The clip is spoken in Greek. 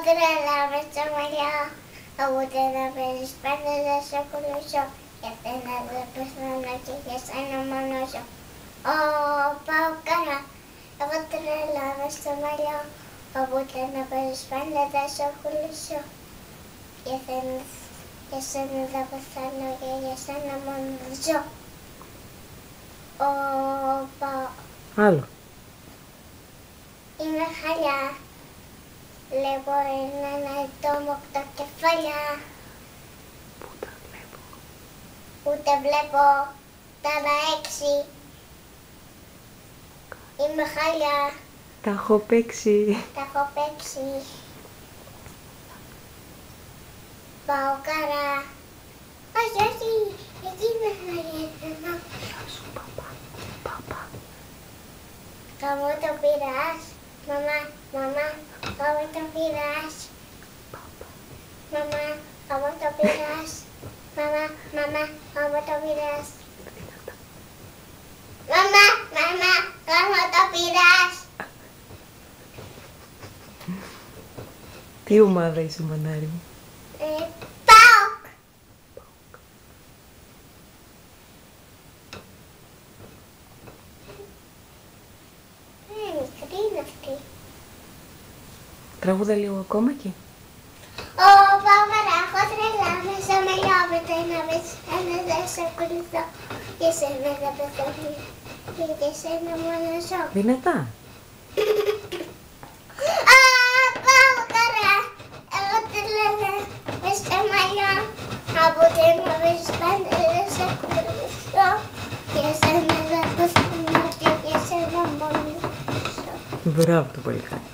τρελάμε στο μαλλιά. Ούτε να παίζεις πέντε δεν σε ακολουθώ. Για σένα δεν πεθάνω και για σένα μόνο ζω. Ω, πάω καλά. Εγώ τρελάμε στο μαλλιά. Ούτε να παίζεις πέντε δεν σε ακολουθώ. Για σένα δεν πεθάνω και για σένα μόνο ζω. Ω, πάω. Άλλο. Είμαι χαλιά. Βλέπω έναν ατόμο 8 κεφάλια. Πού τα βλέπω. Ούτε βλέπω τα 6. Είμαι χαλιά. Τα έχω παίξει. Τα έχω παίξει. Πάω καρά. Όχι, όχι. Εκεί είμαι χαλιά. Γεια σου, παπά. Παπά. Κάμω το πειράς. Μαμά, μαμά, κάμω το πειράς. Μαμά, κάμω το πειράς. Μαμά, μαμά, κάμω το πειράς. Μαμά, μαμά, κάμω το πειράς. Τι ομάδα είσαι, μανάρι μου? Πάω. Μικρή είναι αυτή. Τραγούδα λίγο ακόμα εκεί. Ω, πάω παράχω τρελά μέσα με λιώμετο να βρεις ένα δεν σε ακολουθώ. Και σένα δεν πεθαίνω και σένα μόνο ζω. Δυνατά. Α, πάω καρά. Εγώ τρελά μέσα στα μαλλιά. Από την να βρεις πάντα δεν σε ακολουθώ. Και σένα δεν πεθαίνω και σένα μόνο ζω. Μπράβο το πολύ χάρη.